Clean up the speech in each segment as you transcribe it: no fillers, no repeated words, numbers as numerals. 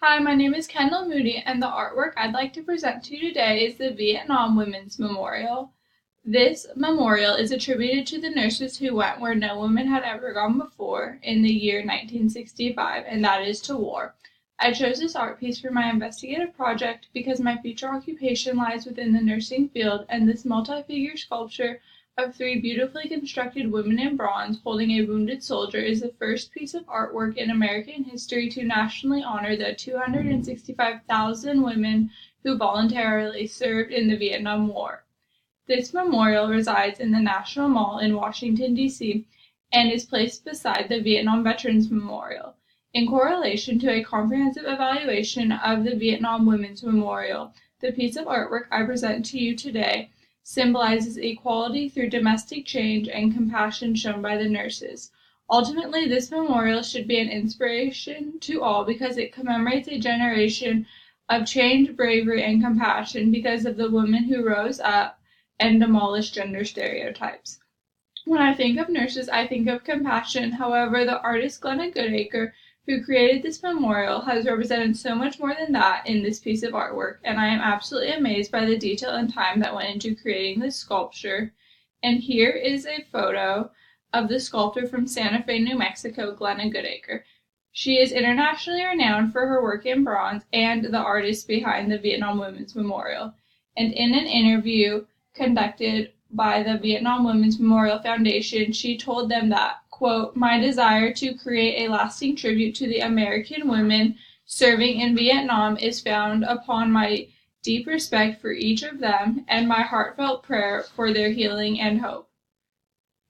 Hi, my name is Kendall Moody, and the artwork I'd like to present to you today is the Vietnam Women's Memorial. This memorial is attributed to the nurses who went where no woman had ever gone before in the year 1965, and that is to war. I chose this art piece for my investigative project because my future occupation lies within the nursing field, and this multi-figure sculpture of three beautifully constructed women in bronze holding a wounded soldier is the first piece of artwork in American history to nationally honor the 265,000 women who voluntarily served in the Vietnam War. This memorial resides in the National Mall in Washington, D.C., and is placed beside the Vietnam Veterans Memorial. In correlation to a comprehensive evaluation of the Vietnam Women's Memorial, the piece of artwork I present to you today symbolizes equality through domestic change and compassion shown by the nurses. Ultimately, this memorial should be an inspiration to all because it commemorates a generation of change, bravery, and compassion because of the women who rose up and demolished gender stereotypes. When I think of nurses, I think of compassion. However, the artist Glenna Goodacre, who created this memorial, has represented so much more than that in this piece of artwork, and I am absolutely amazed by the detail and time that went into creating this sculpture. And here is a photo of the sculptor from Santa Fe, New Mexico, Glenna Goodacre. She is internationally renowned for her work in bronze and the artist behind the Vietnam Women's Memorial. And in an interview conducted by the Vietnam Women's Memorial Foundation, she told them that, quote, "My desire to create a lasting tribute to the American women serving in Vietnam is founded upon my deep respect for each of them and my heartfelt prayer for their healing and hope.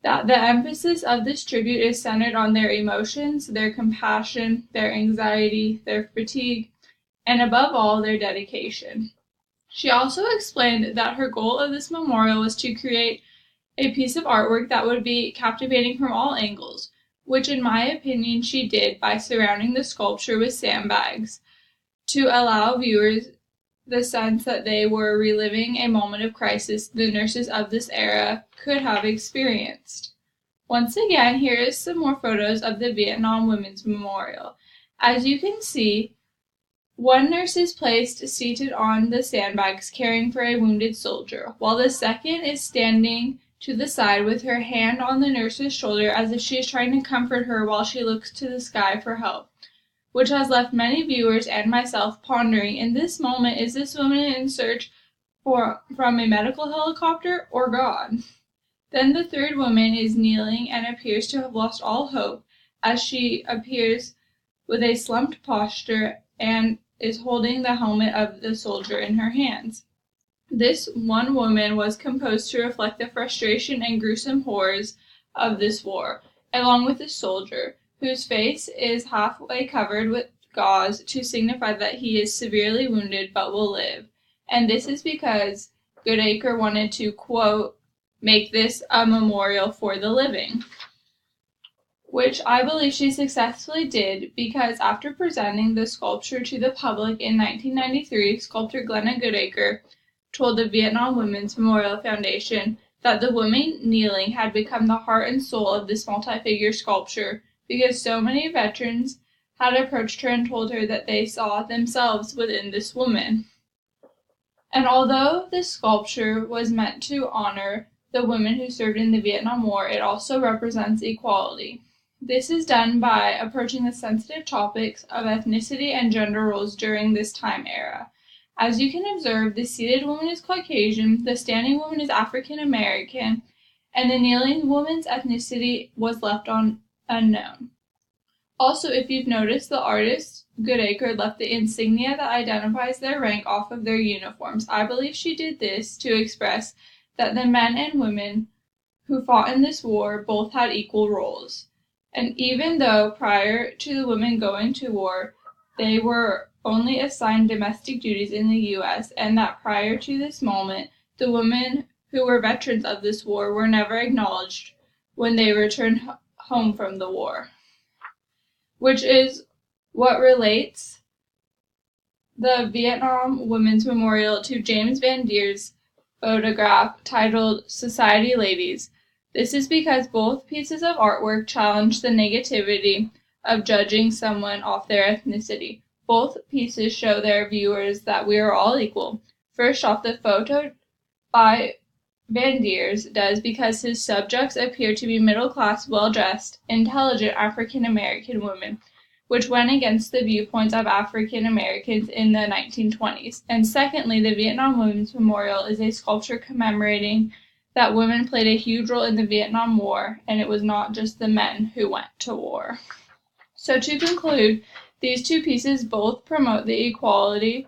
That the emphasis of this tribute is centered on their emotions, their compassion, their anxiety, their fatigue, and above all, their dedication." She also explained that her goal of this memorial was to create a piece of artwork that would be captivating from all angles, which in my opinion she did by surrounding the sculpture with sandbags to allow viewers the sense that they were reliving a moment of crisis the nurses of this era could have experienced. Once again, here is some more photos of the Vietnam Women's Memorial. As you can see, one nurse is placed seated on the sandbags caring for a wounded soldier, while the second is standing to the side with her hand on the nurse's shoulder as if she is trying to comfort her while she looks to the sky for help, which has left many viewers and myself pondering, in this moment, is this woman in search from a medical helicopter or God? Then the third woman is kneeling and appears to have lost all hope as she appears with a slumped posture and is holding the helmet of the soldier in her hands. This one woman was composed to reflect the frustration and gruesome horrors of this war, along with the soldier, whose face is halfway covered with gauze to signify that he is severely wounded but will live. And this is because Goodacre wanted to, quote, "make this a memorial for the living," which I believe she successfully did because after presenting the sculpture to the public in 1993, sculptor Glenna Goodacre told the Vietnam Women's Memorial Foundation that the woman kneeling had become the heart and soul of this multi-figure sculpture because so many veterans had approached her and told her that they saw themselves within this woman. And although this sculpture was meant to honor the women who served in the Vietnam War, it also represents equality. This is done by approaching the sensitive topics of ethnicity and gender roles during this time era. As you can observe, the seated woman is Caucasian, the standing woman is African American, and the kneeling woman's ethnicity was left unknown. Also, if you've noticed, the artist Goodacre left the insignia that identifies their rank off of their uniforms. I believe she did this to express that the men and women who fought in this war both had equal roles. And even though prior to the women going to war, they were only assigned domestic duties in the U.S., and that prior to this moment, the women who were veterans of this war were never acknowledged when they returned home from the war, which is what relates the Vietnam Women's Memorial to James Van Deer's photograph titled "Society Ladies." This is because both pieces of artwork challenge the negativity of judging someone off their ethnicity. Both pieces show their viewers that we are all equal. First off, the photo by Van Diers does because his subjects appear to be middle-class, well-dressed, intelligent African American women, which went against the viewpoints of African Americans in the 1920s. And secondly, the Vietnam Women's Memorial is a sculpture commemorating that women played a huge role in the Vietnam War, and it was not just the men who went to war. So to conclude, these two pieces both promote the equality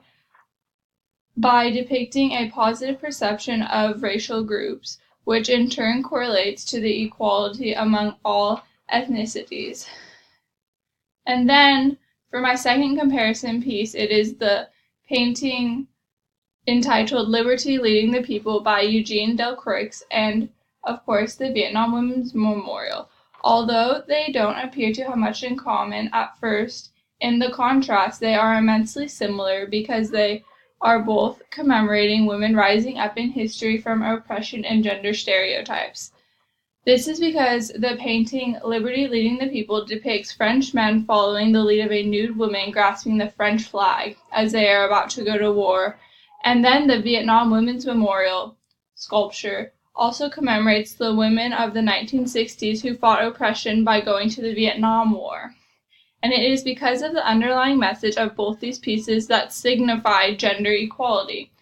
by depicting a positive perception of racial groups, which in turn correlates to the equality among all ethnicities. And then, for my second comparison piece, it is the painting entitled Liberty Leading the People by Eugene Delcroix, and, of course, the Vietnam Women's Memorial. Although they don't appear to have much in common at first, in the contrast, they are immensely similar because they are both commemorating women rising up in history from oppression and gender stereotypes. This is because the painting Liberty Leading the People depicts French men following the lead of a nude woman grasping the French flag as they are about to go to war, and then the Vietnam Women's Memorial sculpture also commemorates the women of the 1960s who fought oppression by going to the Vietnam War. And it is because of the underlying message of both these pieces that signify gender equality.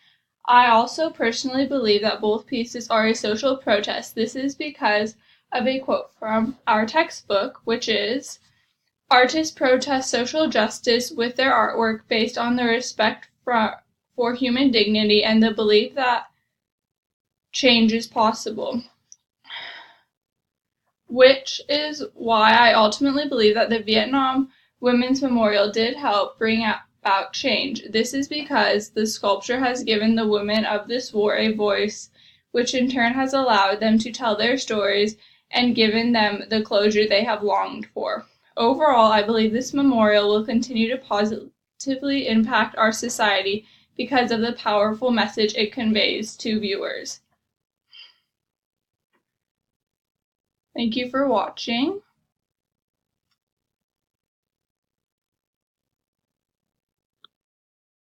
I also personally believe that both pieces are a social protest. This is because of a quote from our textbook, which is, "Artists protest social justice with their artwork based on the respect for human dignity and the belief that change is possible." Which is why I ultimately believe that the Vietnam Women's Memorial did help bring about change. This is because the sculpture has given the women of this war a voice, which in turn has allowed them to tell their stories and given them the closure they have longed for. Overall, I believe this memorial will continue to positively impact our society because of the powerful message it conveys to viewers. Thank you for watching.